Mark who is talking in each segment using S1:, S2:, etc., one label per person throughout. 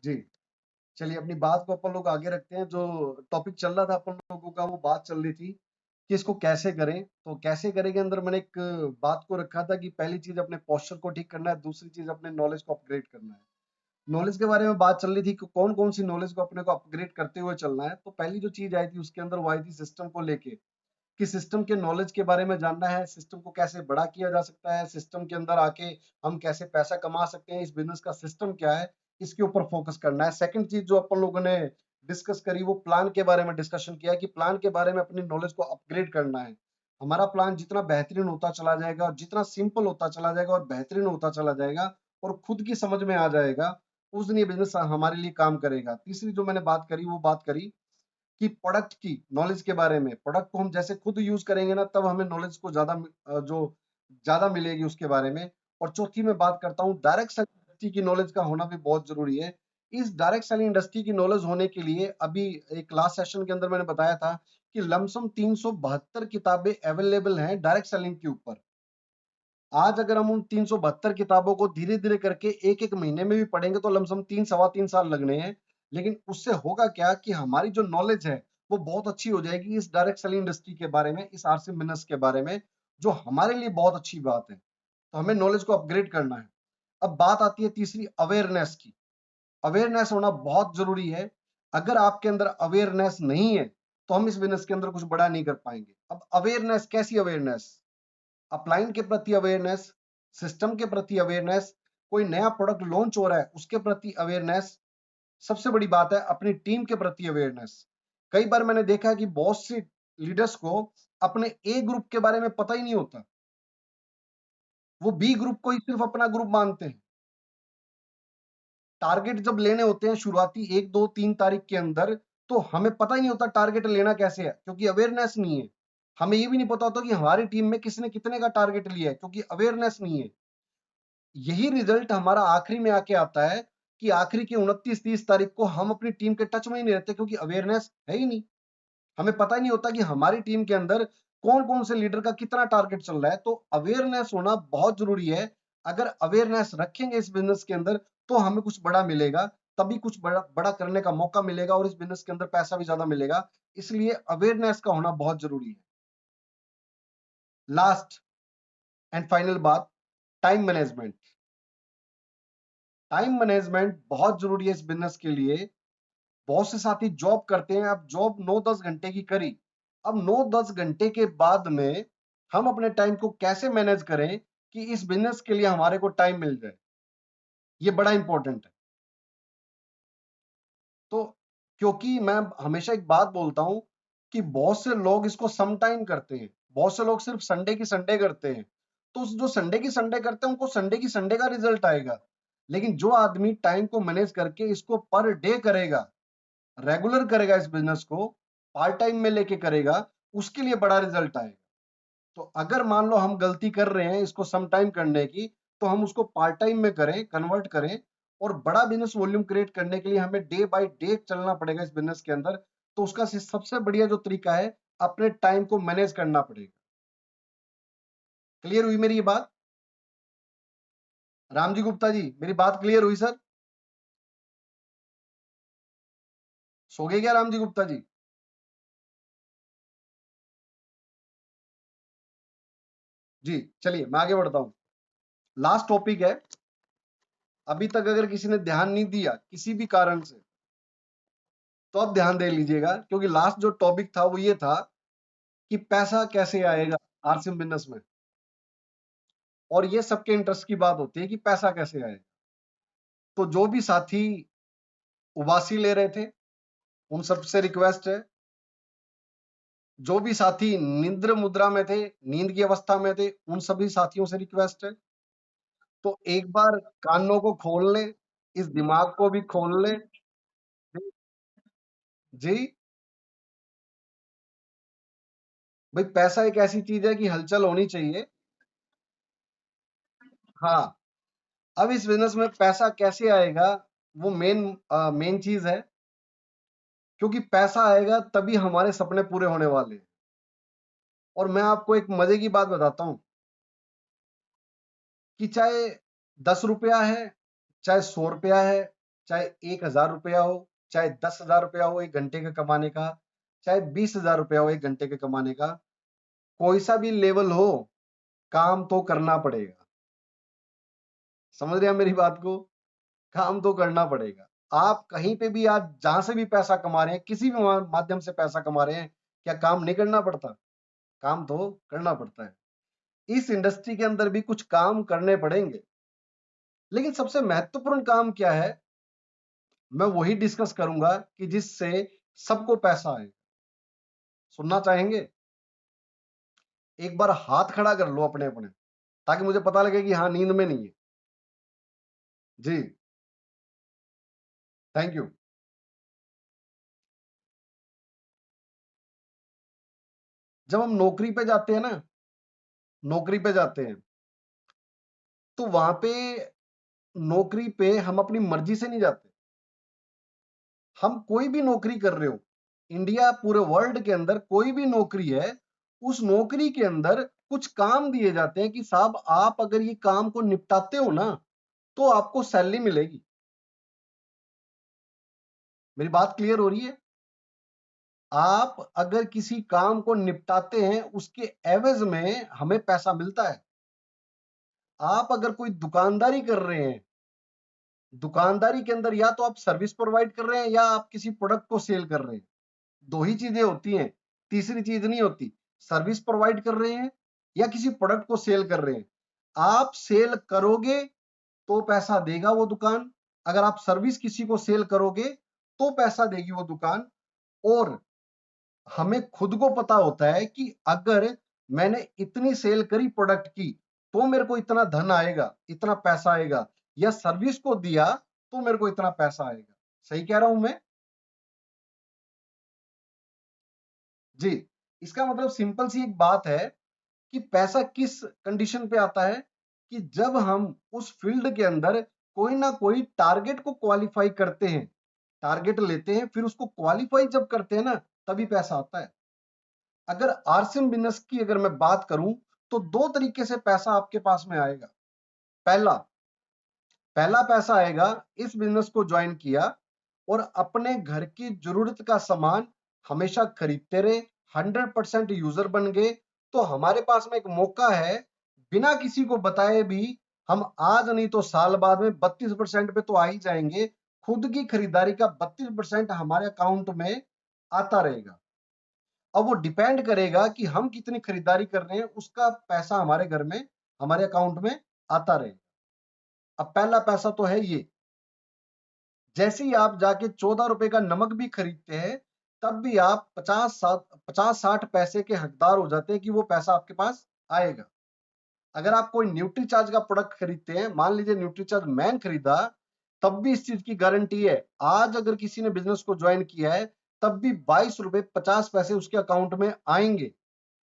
S1: जी, चलिए अपनी बात को अपन लोग आगे रखते हैं। जो टॉपिक चल रहा था अपन लोगों का, वो बात चल रही थी कि इसको कैसे करें। तो कैसे करें के अंदर मैंने एक बात को रखा था कि पहली चीज अपने पोस्चर को ठीक करना है, दूसरी चीज अपने नॉलेज को अपग्रेड करना है। नॉलेज के बारे में बात चल रही थी कि कौन कौन सी नॉलेज को अपने को अपग्रेड करते हुए चलना है। तो पहली जो चीज आई थी उसके अंदर वो आई थी सिस्टम को लेके, कि सिस्टम के नॉलेज के बारे में जानना है, सिस्टम को कैसे बड़ा किया जा सकता है, सिस्टम के अंदर आके हम कैसे पैसा कमा सकते हैं, इस बिजनेस का सिस्टम क्या है, इसके ऊपर फोकस करना है। सेकंड चीज जो अपन लोगों ने डिस्कस करी, वो प्लान के बारे में डिस्कशन किया कि प्लान के बारे में अपनी नॉलेज को अपग्रेड करना है। हमारा प्लान जितना बेहतरीन होता चला जाएगा और जितना सिंपल होता चला जाएगा और बेहतरीन होता चला जाएगा और खुद की समझ में आ जाएगा, उस दिन ये बिजनेस हमारे लिए काम करेगा। तीसरी जो मैंने बात करी, वो बात करी कि प्रोडक्ट की नॉलेज के बारे में। प्रोडक्ट को हम जैसे खुद यूज करेंगे ना, तब हमें नॉलेज को जो ज्यादा मिलेगी उसके बारे में। और चौथी मैं बात करता हूँ डायरेक्ट सेलिंग इंडस्ट्री की नॉलेज का होना भी बहुत जरूरी है। इस डायरेक्ट सेलिंग इंडस्ट्री की नॉलेज होने के लिए अभी एक लास्ट सेशन के अंदर मैंने बताया था कि लमसम 372 किताबें अवेलेबल हैं डायरेक्ट सेलिंग के ऊपर। आज अगर हम उन 372 किताबों को धीरे धीरे करके एक एक महीने में भी पढ़ेंगे तो लमसम 3 सवा 3 साल लगने हैं। लेकिन उससे होगा क्या कि हमारी जो नॉलेज है वो बहुत अच्छी हो जाएगी इस डायरेक्ट सेलिंग इंडस्ट्री के बारे में, इस आरसी बिजनेस के बारे में, जो हमारे लिए बहुत अच्छी बात है। तो हमें नॉलेज को अपग्रेड करना है। अब बात आती है तीसरी, अवेयरनेस की। अवेयरनेस होना बहुत जरूरी है। अगर आपके अंदर अवेयरनेस नहीं है तो हम इस बिजनेस के अंदर कुछ बड़ा नहीं कर पाएंगे। अब अवेयरनेस, कैसी अवेयरनेस? अपलाइन के प्रति अवेयरनेस, सिस्टम के प्रति अवेयरनेस, कोई नया प्रोडक्ट लॉन्च हो रहा है उसके प्रति अवेयरनेस। सबसे बड़ी बात है अपनी टीम के प्रति अवेयरनेस। कई बार मैंने देखा है कि बहुत से लीडर्स को अपने ए ग्रुप के बारे में पता ही नहीं होता, वो बी ग्रुप को ही सिर्फ अपना ग्रुप मानते हैं। टारगेट जब लेने होते हैं शुरुआती 1 2 3 तारीख के अंदर, तो हमें पता ही नहीं होता टारगेट लेना कैसे है, क्योंकि अवेयरनेस नहीं है। हमें ये भी नहीं पता होता कि हमारी टीम में किसने कितने का टारगेट लिया है, क्योंकि अवेयरनेस नहीं है। यही रिजल्ट हमारा आखिरी में आके आता है कि आखिरी की 29 30 तारीख को हम अपनी टीम के टच में ही नहीं रहते, क्योंकि अवेयरनेस है ही नहीं। हमें पता ही नहीं होता कि हमारी टीम के अंदर कौन कौन से लीडर का कितना टारगेट चल रहा है। तो अवेयरनेस होना बहुत जरूरी है। अगर अवेयरनेस रखेंगे इस बिजनेस के अंदर तो हमें कुछ बड़ा मिलेगा, तभी कुछ बड़ा बड़ा करने का मौका मिलेगा और इस बिजनेस के अंदर पैसा भी ज्यादा मिलेगा। इसलिए अवेयरनेस का होना बहुत जरूरी है। लास्ट एंड फाइनल बात, टाइम मैनेजमेंट। टाइम मैनेजमेंट बहुत जरूरी है इस बिजनेस के लिए। बहुत से साथी जॉब करते हैं, अब जॉब 9 10 घंटे की करी, अब 9 10 घंटे के बाद में हम अपने टाइम को कैसे मैनेज करें कि इस बिजनेस के लिए हमारे को टाइम मिल जाए, ये बड़ा इंपॉर्टेंट है। तो क्योंकि मैं हमेशा एक बात बोलता हूं कि बहुत से लोग इसको सम टाइम करते हैं, बहुत से लोग सिर्फ संडे की संडे करते हैं। तो जो संडे की संडे करते हैं उनको संडे की संडे का रिजल्ट आएगा। लेकिन जो आदमी टाइम को मैनेज करके इसको पर डे करेगा, रेगुलर करेगा, इस बिजनेस को पार्ट टाइम में लेके करेगा, उसके लिए बड़ा रिजल्ट आएगा। तो अगर मान लो हम गलती कर रहे हैं इसको सम टाइम करने की, तो हम उसको पार्ट टाइम में करें, कन्वर्ट करें। और बड़ा बिजनेस वॉल्यूम क्रिएट करने के लिए हमें डे बाय डे चलना पड़ेगा इस बिजनेस के अंदर। तो उसका सबसे बढ़िया जो तरीका है, अपने टाइम को मैनेज करना पड़ेगा। क्लियर हुई मेरी ये बात? राम जी गुप्ता जी, मेरी बात क्लियर हुई सर? सो गए क्या राम जी गुप्ता जी? जी, चलिए मैं आगे बढ़ता हूं। लास्ट टॉपिक है। अभी तक अगर किसी ने ध्यान नहीं दिया किसी भी कारण से, तो अब ध्यान दे लीजिएगा, क्योंकि लास्ट जो टॉपिक था वो ये था कि पैसा कैसे आएगा आरसीएम बिजनेस में। और ये सबके इंटरेस्ट की बात होती है कि पैसा कैसे आएगा। तो जो भी साथी उबासी ले रहे थे उन सबसे रिक्वेस्ट है, जो भी साथी निद्र मुद्रा में थे, नींद की अवस्था में थे, उन सभी साथियों से रिक्वेस्ट है, तो एक बार कानों को खोल लें, इस दिमाग को भी खोल लें। जी, भाई पैसा एक ऐसी चीज है कि हलचल होनी चाहिए। हाँ, अब इस बिजनेस में पैसा कैसे आएगा, वो मेन चीज है। क्योंकि पैसा आएगा तभी हमारे सपने पूरे होने वाले हैं। और मैं आपको एक मजे की बात बताता हूं कि चाहे 10 रुपया है, चाहे 100 रुपया है, चाहे 1,000 रुपया हो, चाहे 10,000 रुपया हो 1 घंटे का कमाने का, चाहे 20,000 रुपया हो 1 घंटे के कमाने का, कोई सा भी लेवल हो, काम तो करना पड़ेगा। समझ रहे हैं मेरी बात को? काम तो करना पड़ेगा। आप कहीं पे भी आज जहां से भी पैसा कमा रहे हैं, किसी भी माध्यम से पैसा कमा रहे हैं, क्या काम नहीं करना पड़ता? काम तो करना पड़ता है। इस इंडस्ट्री के अंदर भी कुछ काम करने पड़ेंगे, लेकिन सबसे महत्वपूर्ण काम क्या है, मैं वही डिस्कस करूंगा कि जिससे सबको पैसा आए। सुनना चाहेंगे? एक बार हाथ खड़ा कर लो अपने अपने, ताकि मुझे पता लगे कि हाँ, नींद में नहीं है। जी, थैंक यू। जब हम नौकरी पे जाते हैं ना, नौकरी पे जाते हैं, तो वहां पे नौकरी पे हम अपनी मर्जी से नहीं जाते। हम कोई भी नौकरी कर रहे हो, इंडिया पूरे वर्ल्ड के अंदर कोई भी नौकरी है, उस नौकरी के अंदर कुछ काम दिए जाते हैं कि साहब आप अगर ये काम को निपटाते हो ना, तो आपको सैलरी मिलेगी। मेरी बात क्लियर हो रही है? आप अगर किसी काम को निपटाते हैं, उसके एवज में हमें पैसा मिलता है। आप अगर कोई दुकानदारी कर रहे हैं, दुकानदारी के अंदर या तो आप सर्विस प्रोवाइड कर रहे हैं या आप किसी प्रोडक्ट को सेल कर रहे हैं। दो ही चीजें होती हैं, तीसरी चीज नहीं होती। सर्विस प्रोवाइड कर रहे हैं या किसी प्रोडक्ट को सेल कर रहे हैं। आप सेल करोगे तो पैसा देगा वो दुकान, अगर आप सर्विस किसी को सेल करोगे तो पैसा देगी वो दुकान। और हमें खुद को पता होता है कि अगर मैंने इतनी सेल करी प्रोडक्ट की तो मेरे को इतना धन आएगा, इतना पैसा आएगा, या सर्विस को दिया तो मेरे को इतना पैसा आएगा। सही कह रहा हूं मैं? जी। इसका मतलब सिंपल सी एक बात है कि पैसा किस कंडीशन पे आता है, कि जब हम उस फील्ड के अंदर कोई ना कोई टारगेट को क्वालिफाई करते हैं, टारगेट लेते हैं, फिर उसको क्वालिफाई जब करते हैं ना, तभी पैसा आता है। अगर आरसीएम बिजनेस की अगर मैं बात करूं, तो दो तरीके से पैसा आपके पास में आएगा। पहला पहला पैसा आएगा, इस बिजनेस को ज्वाइन किया और अपने घर की जरूरत का सामान हमेशा खरीदते रहे, 100% यूजर बन गए, तो हमारे पास में एक मौका है, बिना किसी को बताए भी हम आज नहीं तो साल बाद में 32% पे तो आ ही जाएंगे। खुद की खरीदारी का 32% हमारे अकाउंट में आता रहेगा। अब वो डिपेंड करेगा कि हम कितनी खरीदारी कर रहे हैं, उसका पैसा हमारे घर में, हमारे अकाउंट में आता रहेगा। अब पहला पैसा तो है ये। जैसे ही आप जाके 14 रुपए का नमक भी खरीदते हैं, तब भी आप 50-60 पैसे के हकदार हो जाते हैं कि वो पैसा आपके पास आएगा। अगर आप कोई न्यूट्री चार्ज का प्रोडक्ट खरीदते हैं, मान लीजिए न्यूट्री चार्ज मैन खरीदा, तब भी इस चीज की गारंटी है, आज अगर किसी ने बिजनेस को ज्वाइन किया है, तब भी 22 रुपए 50 पैसे उसके अकाउंट में आएंगे।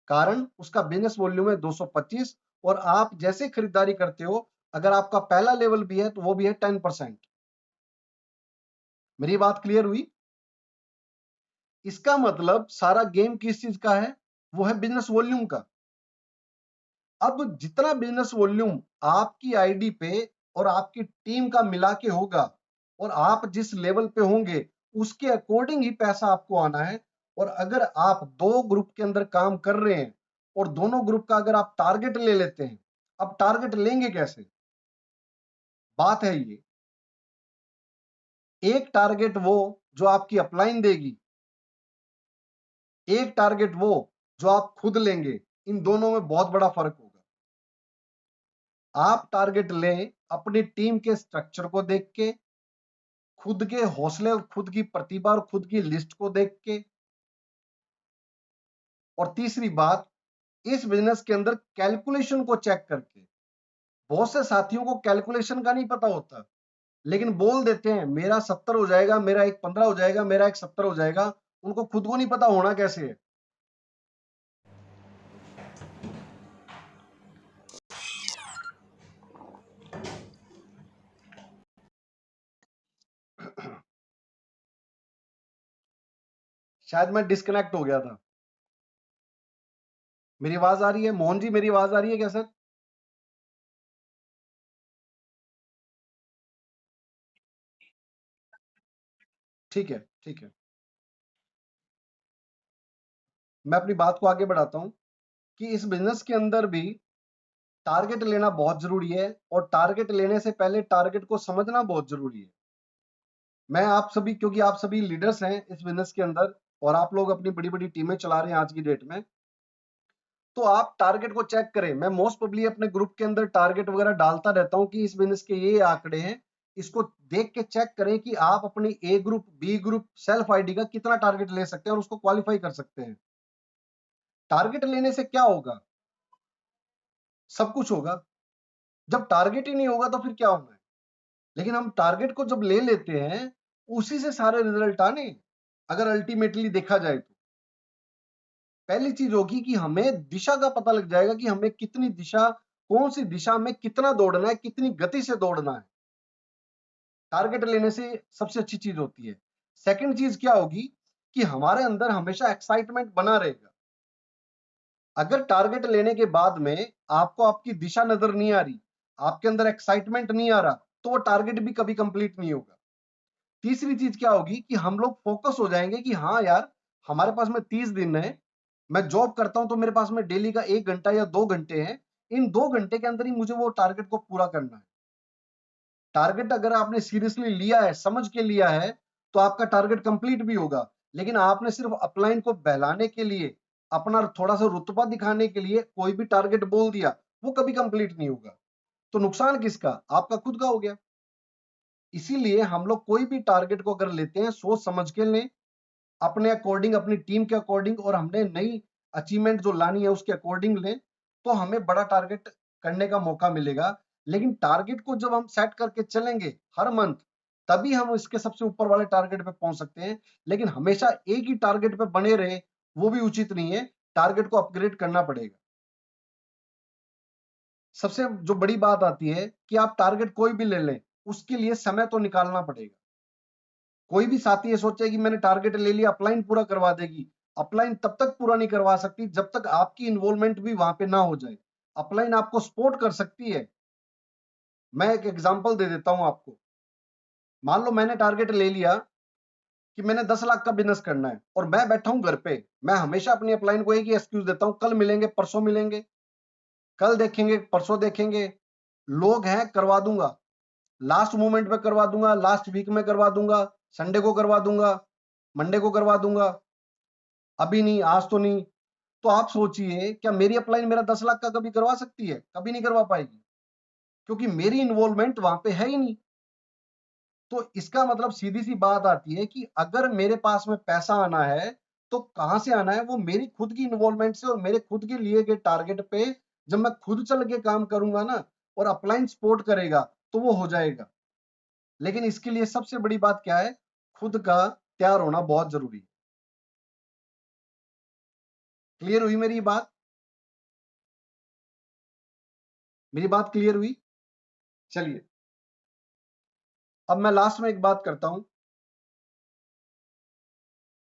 S1: कारण उसका बिजनेस वॉल्यूम है 225, और आप जैसे खरीदारी करते हो, अगर आपका पहला लेवल भी है तो वो भी है 10%। मेरी बात क्लियर हुई? इसका मतलब सारा गेम किस चीज का है? वो है बिजनेस वॉल्यूम का। अब जितना बिजनेस वॉल्यूम आपकी आईडी पे और आपकी टीम का मिला के होगा, और आप जिस लेवल पे होंगे, उसके अकॉर्डिंग ही पैसा आपको आना है। और अगर आप दो ग्रुप के अंदर काम कर रहे हैं और दोनों ग्रुप का अगर आप टारगेट ले लेते हैं, अब टारगेट लेंगे कैसे? बात है ये, एक टारगेट वो जो आपकी अपलाइन देगी, एक टारगेट वो जो आप खुद लेंगे। इन दोनों में बहुत बड़ा फर्क होगा। आप टारगेट लें अपनी टीम के स्ट्रक्चर को देख के, खुद के हौसले और खुद की प्रतिभा और खुद की लिस्ट को देख के। और तीसरी बात, इस बिजनेस के अंदर कैलकुलेशन को चेक करके। बहुत से साथियों को कैलकुलेशन का नहीं पता होता, लेकिन बोल देते हैं मेरा 70 हो जाएगा, मेरा एक 15 हो जाएगा, मेरा एक 70 हो जाएगा। उनको खुद को नहीं पता होना कैसे है। शायद मैं डिस्कनेक्ट हो गया था। मेरी आवाज आ रही है मोहन जी? मेरी आवाज आ रही है क्या सर? ठीक है, ठीक है। मैं अपनी बात को आगे बढ़ाता हूँ कि इस बिज़नेस के अंदर भी टारगेट लेना बहुत ज़रूरी है और टारगेट लेने से पहले टारगेट को समझना बहुत ज़रूरी है। मैं आप सभी, क्योंकि आप सभी लीडर्स हैं इस बिज़नेस के अंदर और आप लोग अपनी बड़ी-बड़ी टीमें चला रहे हैं आज की डेट में, तो आप टारगेट को चेक करें। मैं मोस्ट प्रोबेबली अपने ग्रुप के अंदर टारगेट वगैरह डालता रहता हूँ कि इस बिज़नेस के ये आंकड़े हैं, इसको देख के चेक करें कि आप अपनी A group, B group, self ID का कितना टारगेट ले सकते हैं और उसको क्वालिफाई कर सकते हैं। टारगेट लेने से क्या होगा? सब कुछ होगा। जब टारगेट ही नहीं होगा तो फिर क्या होना है? लेकिन हम टारगेट को जब ले लेते हैं, उसी से सारे रिजल्ट आने, अगर अल्टीमेटली देखा जाए तो। पहली चीज होगी कि हमें दिशा का पता लग जाएगा कि हमें कितनी दिशा, कौन सी दिशा में कितना दौड़ना है, कितनी गति से दौड़ना है। टारगेट लेने से सबसे अच्छी चीज होती है। सेकंड चीज क्या होगी कि हमारे अंदर हमेशा एक्साइटमेंट बना रहेगा। अगर टारगेट लेने के बाद में आपको आपकी दिशा नजर नहीं आ रही, आपके अंदर एक्साइटमेंट नहीं आ रहा, तो वो टारगेट भी कभी कंप्लीट नहीं होगा। तीसरी चीज क्या होगी कि हम लोग फोकस हो जाएंगे कि हाँ यार, हमारे पास में 30 दिन है, मैं जॉब करता हूं तो मेरे पास में डेली का 1 घंटा या 2 घंटे हैं, इन 2 घंटे के अंदर ही मुझे वो टारगेट को पूरा करना है। टारगेट अगर आपने सीरियसली लिया है, समझ के लिया है, तो आपका टारगेट कंप्लीट भी होगा। लेकिन आपने सिर्फ अपलाइन को बहलाने के लिए, अपना थोड़ा सा रुतबा दिखाने के लिए कोई भी टारगेट बोल दिया, वो कभी कंप्लीट नहीं होगा। तो नुकसान किसका? आपका खुद का हो गया। इसीलिए हम लोग कोई भी टारगेट को अगर लेते हैं, सोच समझ के लें, अपने अकॉर्डिंग, अपनी टीम के अकॉर्डिंग, और हमने नई अचीवमेंट जो लानी है उसके अकॉर्डिंग लें, तो हमें बड़ा टारगेट करने का मौका मिलेगा। लेकिन टारगेट को जब हम सेट करके चलेंगे हर मंथ, तभी हम इसके सबसे ऊपर वाले टारगेट पे पहुंच सकते हैं। लेकिन हमेशा एक ही टारगेट पे बने रहे, वो भी उचित नहीं है। टारगेट को अपग्रेड करना पड़ेगा। सबसे जो बड़ी बात आती है कि आप टारगेट कोई भी ले लें, उसके लिए समय तो निकालना पड़ेगा। कोई भी साथी ये सोचे कि मैंने टारगेट ले लिया, अपलाइन पूरा करवा देगी। अपलाइन तब तक पूरा नहीं करवा सकती जब तक आपकी इन्वॉल्वमेंट भी वहां पे ना हो जाए। अपलाइन आपको सपोर्ट कर सकती है। मैं एक एग्जांपल दे देता हूं आपको। मान लो मैंने टारगेट ले लिया कि मैंने 10 लाख का बिजनेस करना है और मैं बैठा हूं घर पे। मैं हमेशा अपनी अपलाइन को एक ही एक्सक्यूज देता हूं, कल मिलेंगे, परसों मिलेंगे, कल देखेंगे, परसों देखेंगे। लोग हैं, करवा दूंगा, लास्ट मोमेंट पे करवा दूंगा, लास्ट वीक में करवा दूंगा, संडे को करवा दूंगा, मंडे को करवा दूंगा, अभी नहीं, आज तो नहीं। तो आप सोचिए, क्या मेरी अपलाइन मेरा 10 लाख का कभी करवा सकती है? कभी नहीं करवा पाएगी, क्योंकि मेरी इन्वॉल्वमेंट वहां पे है ही नहीं। तो इसका मतलब सीधी सी बात आती है कि अगर मेरे पास में पैसा आना है, तो कहां से आना है? वो मेरी खुद की इन्वॉल्वमेंट से और मेरे खुद के लिए गए टारगेट पे जब मैं खुद चल के काम करूंगा ना, और अपलाइन सपोर्ट करेगा, तो वो हो जाएगा। लेकिन इसके लिए सबसे बड़ी बात क्या है? खुद का तैयार होना बहुत जरूरी है। क्लियर हुई मेरी बात? मेरी बात क्लियर हुई? चलिए, अब मैं लास्ट में एक बात करता हूं